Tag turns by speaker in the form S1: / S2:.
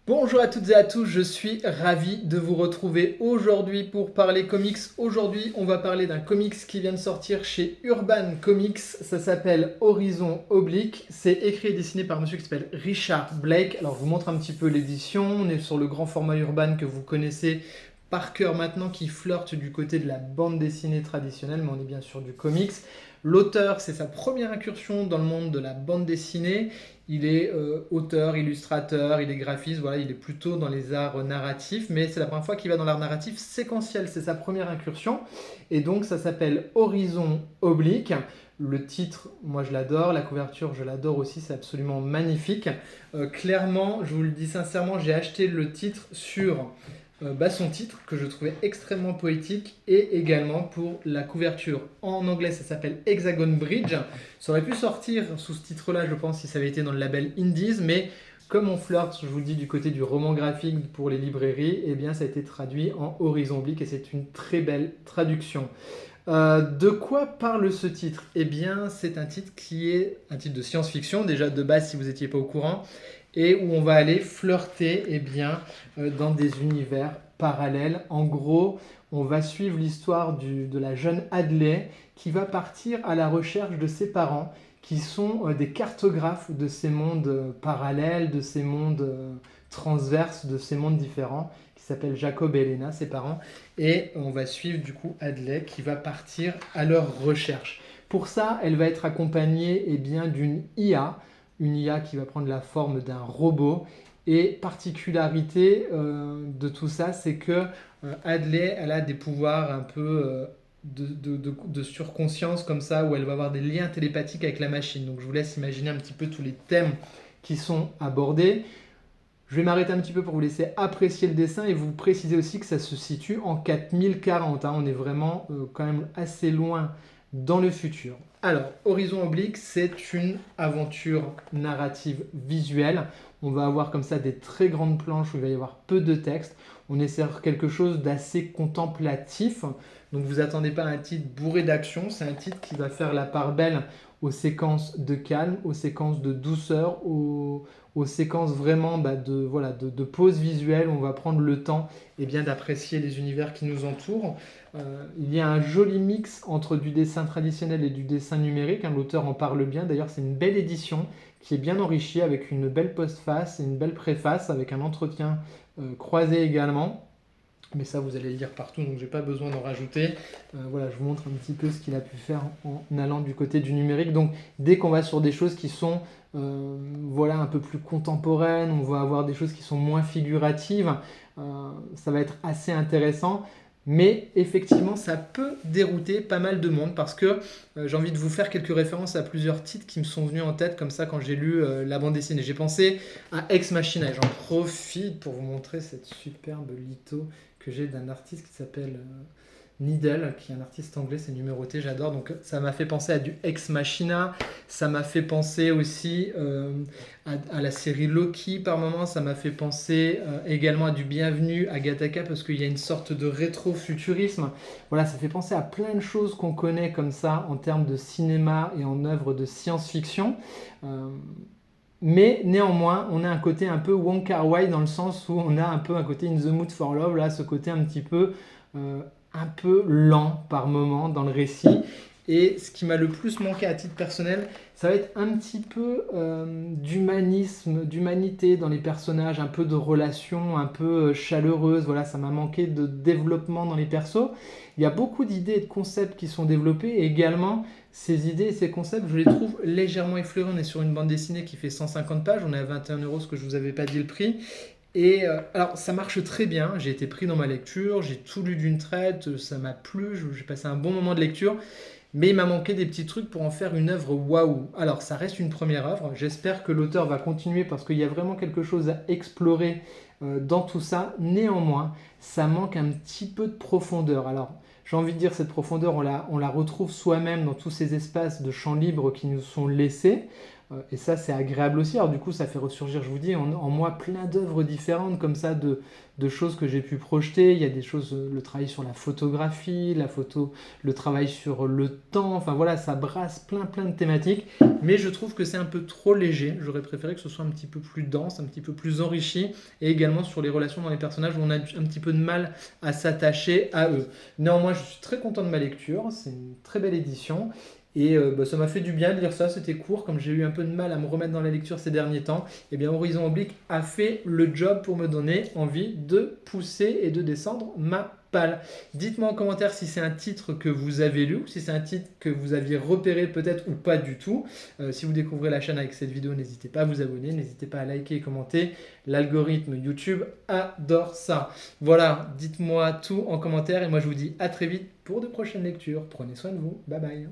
S1: Bonjour à toutes et à tous, je suis ravi de vous retrouver aujourd'hui pour parler comics. Aujourd'hui, on va parler d'un comics qui vient de sortir chez Urban Comics. Ça s'appelle Horizon Oblique. C'est écrit et dessiné par un monsieur qui s'appelle Richard Blake. Alors, je vous montre un petit peu l'édition. On est sur le grand format Urban que vous connaissez par cœur maintenant, qui flirte du côté de la bande dessinée traditionnelle, mais on est bien sûr du comics. L'auteur, c'est sa première incursion dans le monde de la bande dessinée. Il est auteur, illustrateur, il est graphiste, voilà, il est plutôt dans les arts narratifs, mais c'est la première fois qu'il va dans l'art narratif séquentiel, c'est sa première incursion. Et donc ça s'appelle Horizon Oblique. Le titre, moi je l'adore, la couverture je l'adore aussi, c'est absolument magnifique. Clairement, je vous le dis sincèrement, j'ai acheté le titre sur son titre que je trouvais extrêmement poétique et également pour la couverture. En anglais, ça s'appelle Hexagon Bridge. Ça aurait pu sortir sous ce titre-là, je pense, si ça avait été dans le label Indies, mais comme on flirte, je vous le dis, du côté du roman graphique pour les librairies, eh bien ça a été traduit en Horizon Oblique et c'est une très belle traduction. De quoi parle ce titre? Eh bien, c'est un titre qui est un titre de science-fiction, déjà de base si vous n'étiez pas au courant, et où on va aller flirter dans des univers parallèles. En gros, on va suivre l'histoire de la jeune Hadley qui va partir à la recherche de ses parents qui sont des cartographes de ces mondes parallèles, de ces mondes transverses, de ces mondes différents, qui s'appellent Jacob et Elena, ses parents. Et on va suivre du coup Hadley qui va partir à leur recherche. Pour ça, elle va être accompagnée d'une IA, une IA qui va prendre la forme d'un robot. Et particularité de tout ça, c'est que Hadley, elle a des pouvoirs un peu de surconscience comme ça, où elle va avoir des liens télépathiques avec la machine. Donc je vous laisse imaginer un petit peu tous les thèmes qui sont abordés. Je vais m'arrêter un petit peu pour vous laisser apprécier le dessin et vous préciser aussi que ça se situe en 4040. On est vraiment quand même assez loin dans le futur. Alors, Horizon Oblique, c'est une aventure narrative visuelle. On va avoir comme ça des très grandes planches où il va y avoir peu de texte. On est sur quelque chose d'assez contemplatif. Donc vous attendez pas un titre bourré d'action. C'est un titre qui va faire la part belle aux séquences de calme, aux séquences de douceur, aux séquences vraiment de pause visuelle. On va prendre le temps d'apprécier les univers qui nous entourent. Il y a un joli mix entre du dessin traditionnel et du dessin numérique. L'auteur en parle bien. D'ailleurs, c'est une belle édition qui est bien enrichie avec une belle postface et une belle préface avec un entretien croisé également. Mais ça, vous allez le lire partout, donc je n'ai pas besoin d'en rajouter. Voilà, je vous montre un petit peu ce qu'il a pu faire en allant du côté du numérique. Donc, dès qu'on va sur des choses qui sont un peu plus contemporaines, on va avoir des choses qui sont moins figuratives, ça va être assez intéressant. Mais effectivement, ça peut dérouter pas mal de monde parce que j'ai envie de vous faire quelques références à plusieurs titres qui me sont venus en tête comme ça quand j'ai lu la bande dessinée. J'ai pensé à Ex Machina et j'en profite pour vous montrer cette superbe litho que j'ai d'un artiste qui s'appelle Needle, qui est un artiste anglais, c'est numéroté, j'adore. Donc ça m'a fait penser à du Ex Machina, ça m'a fait penser aussi à la série Loki par moment, ça m'a fait penser également à du Bienvenue à Gattaca parce qu'il y a une sorte de rétro-futurisme. Voilà, ça fait penser à plein de choses qu'on connaît comme ça en termes de cinéma et en œuvres de science-fiction. Mais néanmoins, on a un côté un peu Wong Kar-wai dans le sens où on a un peu un côté In the Mood for Love, là, ce côté un peu lent par moment dans le récit. Et ce qui m'a le plus manqué à titre personnel, ça va être un petit peu d'humanisme, d'humanité dans les personnages, un peu de relations un peu chaleureuses. Voilà, ça m'a manqué de développement dans les persos. Il y a beaucoup d'idées et de concepts qui sont développés et également ces idées et ces concepts, je les trouve légèrement effleurés. On est sur une bande dessinée qui fait 150 pages, on est à 21 euros, ce que je ne vous avais pas dit le prix. Et alors ça marche très bien, j'ai été pris dans ma lecture, j'ai tout lu d'une traite, ça m'a plu, j'ai passé un bon moment de lecture, mais il m'a manqué des petits trucs pour en faire une œuvre waouh. Alors ça reste une première œuvre, j'espère que l'auteur va continuer parce qu'il y a vraiment quelque chose à explorer dans tout ça. Néanmoins, ça manque un petit peu de profondeur. Alors j'ai envie de dire cette profondeur, on la retrouve soi-même dans tous ces espaces de champs libres qui nous sont laissés. Et ça, c'est agréable aussi. Alors du coup, ça fait ressurgir, je vous dis, en moi plein d'œuvres différentes comme ça, de choses que j'ai pu projeter. Il y a des choses, le travail sur la photographie, la photo, le travail sur le temps. Enfin voilà, ça brasse plein de thématiques. Mais je trouve que c'est un peu trop léger. J'aurais préféré que ce soit un petit peu plus dense, un petit peu plus enrichi. Et également sur les relations dans les personnages où on a un petit peu de mal à s'attacher à eux. Néanmoins, je suis très content de ma lecture. C'est une très belle édition. Et ça m'a fait du bien de lire ça, c'était court, comme j'ai eu un peu de mal à me remettre dans la lecture ces derniers temps. Et bien Horizon Oblique a fait le job pour me donner envie de pousser et de descendre ma palle. Dites-moi en commentaire si c'est un titre que vous avez lu, si c'est un titre que vous aviez repéré peut-être ou pas du tout. Si vous découvrez la chaîne avec cette vidéo, n'hésitez pas à vous abonner, n'hésitez pas à liker et commenter. L'algorithme YouTube adore ça. Voilà, dites-moi tout en commentaire et moi je vous dis à très vite pour de prochaines lectures. Prenez soin de vous, bye bye.